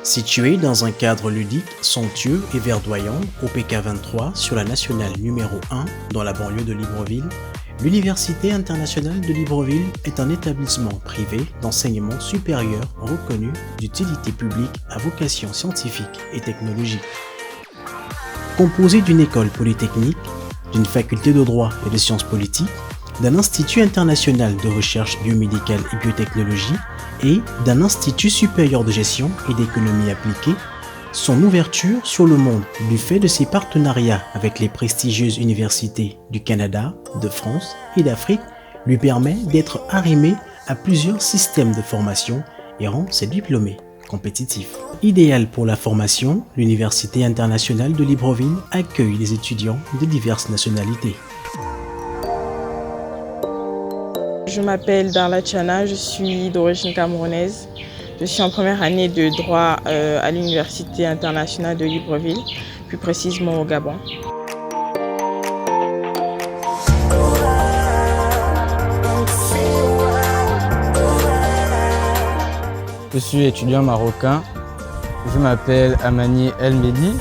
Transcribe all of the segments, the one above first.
Située dans un cadre ludique, somptueux et verdoyant au PK23 sur la nationale numéro 1 dans la banlieue de Libreville, l'Université internationale de Libreville est un établissement privé d'enseignement supérieur reconnu d'utilité publique à vocation scientifique et technologique. Composée d'une école polytechnique, d'une faculté de droit et de sciences politiques, d'un institut international de recherche biomédicale et biotechnologie et d'un institut supérieur de gestion et d'économie appliquée, son ouverture sur le monde du fait de ses partenariats avec les prestigieuses universités du Canada, de France et d'Afrique lui permet d'être arrimée à plusieurs systèmes de formation et rend ses diplômés compétitifs. Idéale pour la formation, l'Université internationale de Libreville accueille les étudiants de diverses nationalités. Je m'appelle Darla Tchana, je suis d'origine camerounaise. Je suis en première année de droit à l'Université internationale de Libreville, plus précisément au Gabon. Je suis étudiant marocain. Je m'appelle Amani El Mehdi.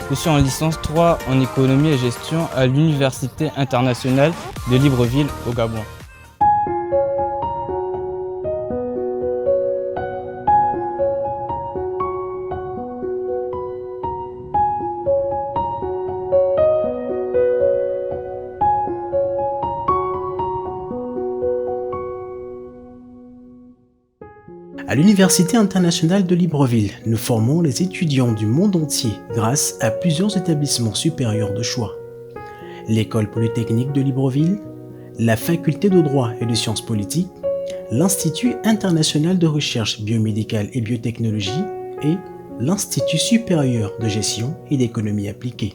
Je suis en licence 3 en économie et gestion à l'Université internationale de Libreville au Gabon. À l'Université internationale de Libreville, nous formons les étudiants du monde entier grâce à plusieurs établissements supérieurs de choix. L'École polytechnique de Libreville, la Faculté de droit et de sciences politiques, l'Institut international de recherche biomédicale et biotechnologie et l'Institut supérieur de gestion et d'économie appliquée.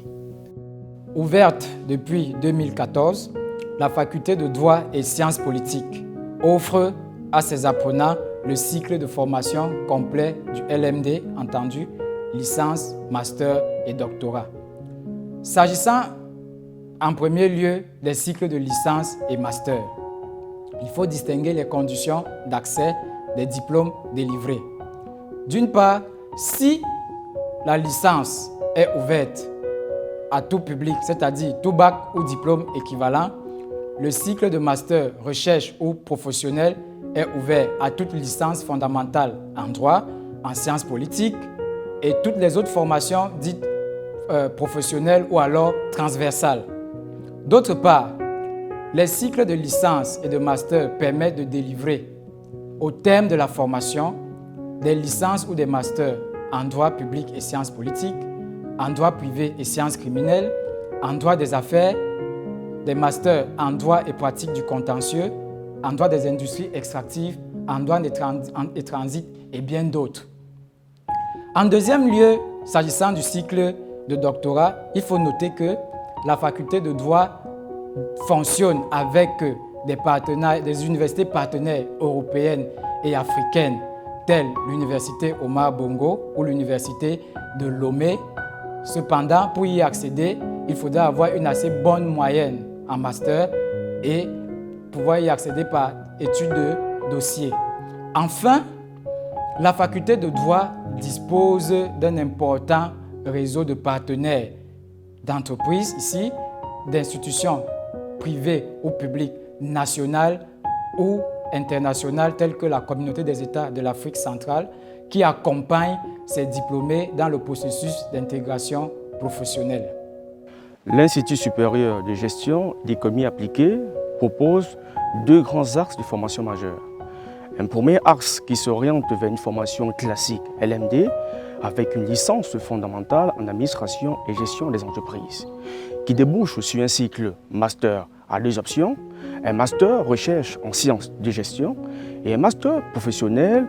Ouverte depuis 2014, la Faculté de droit et sciences politiques offre à ses apprenants le cycle de formation complet du LMD, entendu, licence, master et doctorat. S'agissant en premier lieu des cycles de licence et master, il faut distinguer les conditions d'accès des diplômes délivrés. D'une part, si la licence est ouverte à tout public, c'est-à-dire tout bac ou diplôme équivalent, le cycle de master, recherche ou professionnel est ouvert à toute licence fondamentale en droit, en sciences politiques et toutes les autres formations dites professionnelles ou alors transversales. D'autre part, les cycles de licence et de master permettent de délivrer, au terme de la formation, des licences ou des masters en droit public et sciences politiques, en droit privé et sciences criminelles, en droit des affaires, des masters en droit et pratique du contentieux, en droit des industries extractives, en droit et transit et bien d'autres. En deuxième lieu, s'agissant du cycle de doctorat, il faut noter que la faculté de droit fonctionne avec des universités partenaires européennes et africaines telles l'université Omar Bongo ou l'université de Lomé. Cependant, pour y accéder, il faudra avoir une assez bonne moyenne en master et pouvoir y accéder par étude de dossier. Enfin, la faculté de droit dispose d'un important réseau de partenaires, d'entreprises ici, d'institutions privées ou publiques, nationales ou internationales, telles que la Communauté des États de l'Afrique centrale, qui accompagnent ces diplômés dans le processus d'intégration professionnelle. L'Institut supérieur de gestion d'économie appliquée propose deux grands axes de formation majeure. Un premier axe qui s'oriente vers une formation classique LMD avec une licence fondamentale en administration et gestion des entreprises qui débouche sur un cycle master à deux options, un master recherche en sciences de gestion et un master professionnel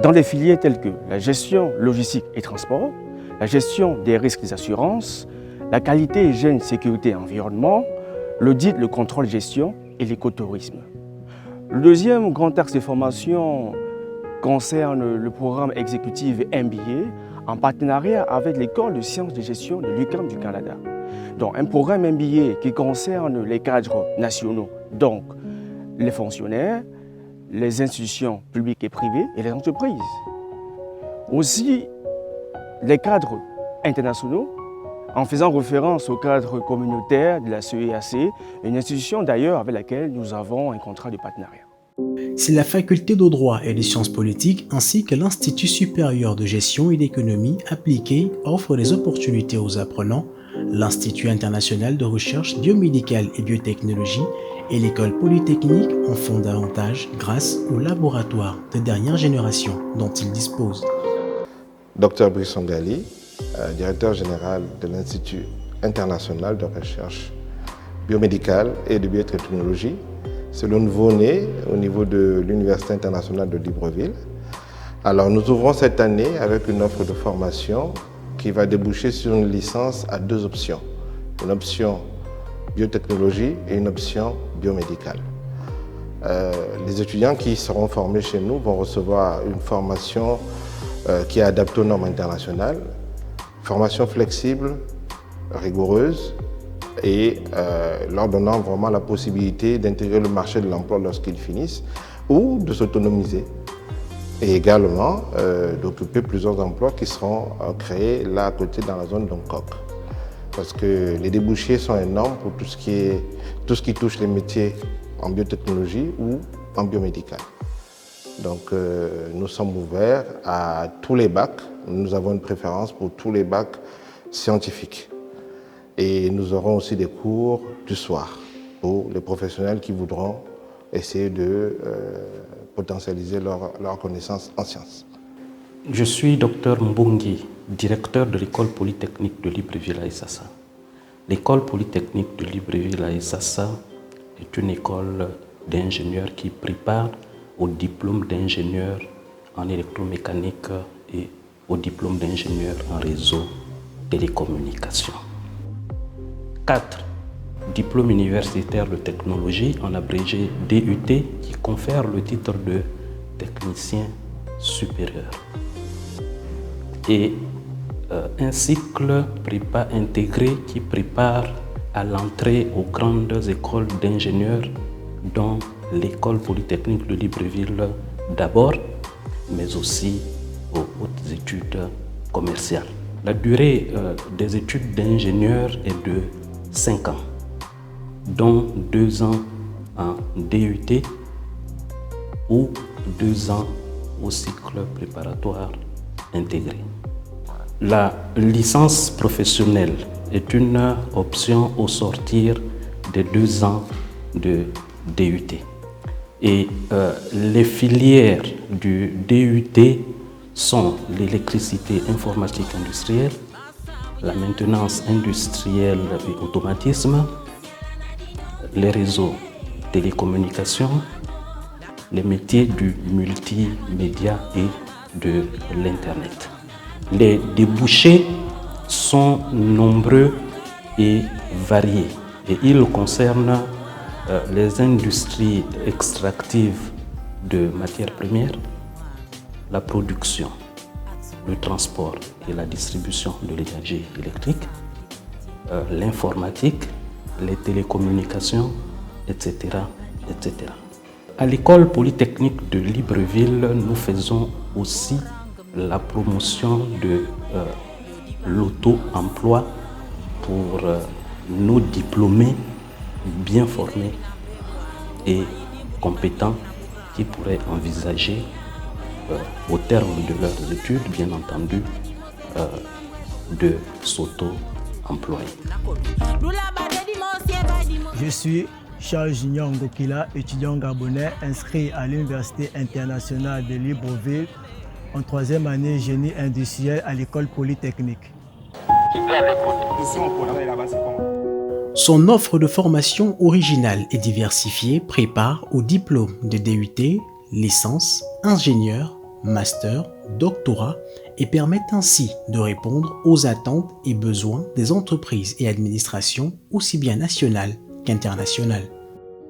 dans des filières telles que la gestion logistique et transport, la gestion des risques des assurances, la qualité, hygiène, sécurité et environnement, l'audit, le contrôle, gestion et l'écotourisme. Le deuxième grand axe de formation concerne le programme exécutif MBA en partenariat avec l'École de sciences de gestion de l'UQAM du Canada. Donc un programme MBA qui concerne les cadres nationaux, donc les fonctionnaires, les institutions publiques et privées et les entreprises. Aussi, les cadres internationaux, en faisant référence au cadre communautaire de la CEAC, une institution d'ailleurs avec laquelle nous avons un contrat de partenariat. C'est la faculté de droit et des sciences politiques ainsi que l'Institut supérieur de gestion et d'économie appliquée offrent des opportunités aux apprenants, l'Institut international de recherche biomédicale et biotechnologie et l'École polytechnique en font davantage grâce au laboratoire de dernière génération dont ils disposent. Dr Brisson Gali, directeur général de l'Institut international de recherche biomédicale et de biotechnologie. C'est le nouveau-né au niveau de l'Université internationale de Libreville. Alors nous ouvrons cette année avec une offre de formation qui va déboucher sur une licence à 2 options. Une option biotechnologie et une option biomédicale. Les étudiants qui seront formés chez nous vont recevoir une formation qui est adaptée aux normes internationales, formation flexible, rigoureuse, et leur donnant vraiment la possibilité d'intégrer le marché de l'emploi lorsqu'ils finissent ou de s'autonomiser et également d'occuper plusieurs emplois qui seront créés là à côté dans la zone d'Ongkok. Parce que les débouchés sont énormes pour tout ce qui touche les métiers en biotechnologie ou en biomédical. Donc nous sommes ouverts à tous les bacs. Nous avons une préférence pour tous les bacs scientifiques. Et nous aurons aussi des cours du soir pour les professionnels qui voudront essayer de potentialiser leur connaissance en sciences. Je suis Dr Mbongi, directeur de l'école polytechnique de Libreville à Essassa. L'école polytechnique de Libreville à Essassa est une école d'ingénieurs qui prépare au diplôme d'ingénieur en électromécanique et au diplôme d'ingénieur en réseau télécommunications. 4. Diplôme universitaire de technologie, en abrégé DUT, qui confère le titre de technicien supérieur. Et un cycle prépa intégré qui prépare à l'entrée aux grandes écoles d'ingénieurs, dont l'école polytechnique de Libreville d'abord, mais aussi aux hautes études commerciales. La durée des études d'ingénieur est de 5 ans, dont 2 ans en DUT ou 2 ans au cycle préparatoire intégré. La licence professionnelle est une option au sortir des 2 ans de DUT. Et les filières du DUT sont l'électricité informatique industrielle, la maintenance industrielle et automatisme, les réseaux télécommunications, les métiers du multimédia et de l'Internet. Les débouchés sont nombreux et variés et ils concernent les industries extractives de matières premières, la production, le transport et la distribution de l'énergie électrique, l'informatique, les télécommunications, etc., etc. À l'école polytechnique de Libreville, nous faisons aussi la promotion de l'auto-emploi pour nos diplômés bien formés et compétents qui pourraient envisager au terme de leurs études, bien entendu, de s'auto-employer. Je suis Charles Junior Ngokila, étudiant gabonais inscrit à l'Université internationale de Libreville en 3e année génie industriel à l'école polytechnique. Son offre de formation originale et diversifiée prépare au diplôme de DUT, licence, ingénieur, master, doctorat et permet ainsi de répondre aux attentes et besoins des entreprises et administrations aussi bien nationales qu'internationales.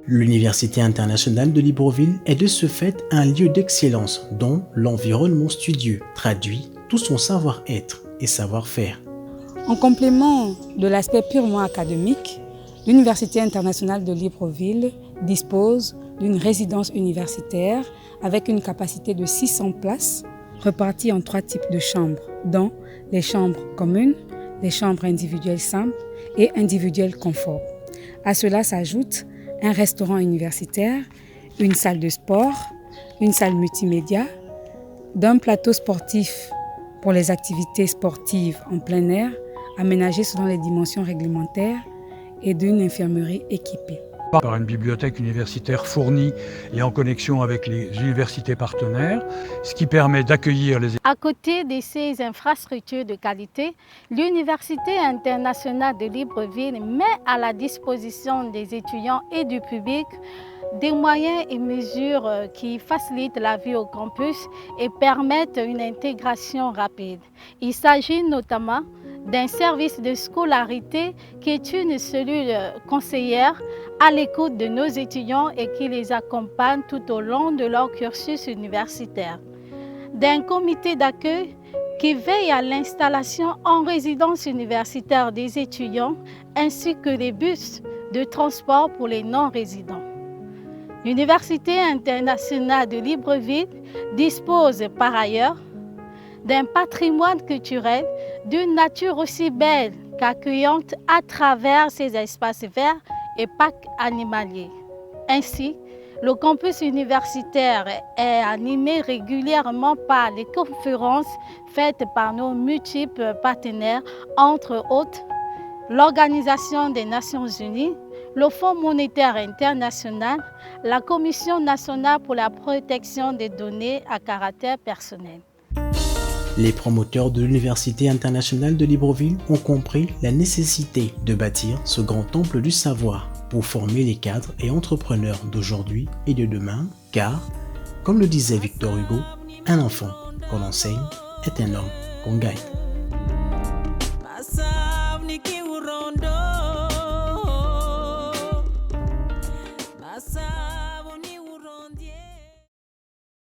L'Université internationale de Libreville est de ce fait un lieu d'excellence dont l'environnement studieux traduit tout son savoir-être et savoir-faire. En complément de l'aspect purement académique, l'Université internationale de Libreville dispose d'une résidence universitaire avec une capacité de 600 places reparties en 3 types de chambres, dont les chambres communes, les chambres individuelles simples et individuelles confort. À cela s'ajoute un restaurant universitaire, une salle de sport, une salle multimédia, d'un plateau sportif pour les activités sportives en plein air, aménagé selon les dimensions réglementaires, et d'une infirmerie équipée. Par une bibliothèque universitaire fournie et en connexion avec les universités partenaires, ce qui permet d'accueillir les... À côté de ces infrastructures de qualité, l'Université internationale de Libreville met à la disposition des étudiants et du public des moyens et mesures qui facilitent la vie au campus et permettent une intégration rapide. Il s'agit notamment d'un service de scolarité qui est une cellule conseillère à l'écoute de nos étudiants et qui les accompagne tout au long de leur cursus universitaire. D'un comité d'accueil qui veille à l'installation en résidence universitaire des étudiants ainsi que des bus de transport pour les non-résidents. L'Université internationale de Libreville dispose par ailleurs d'un patrimoine culturel d'une nature aussi belle qu'accueillante à travers ses espaces verts et parcs animaliers. Ainsi, le campus universitaire est animé régulièrement par les conférences faites par nos multiples partenaires, entre autres l'Organisation des Nations Unies, le Fonds monétaire international, la Commission nationale pour la protection des données à caractère personnel. Les promoteurs de l'Université internationale de Libreville ont compris la nécessité de bâtir ce grand temple du savoir pour former les cadres et entrepreneurs d'aujourd'hui et de demain, car, comme le disait Victor Hugo, un enfant qu'on enseigne est un homme qu'on gagne.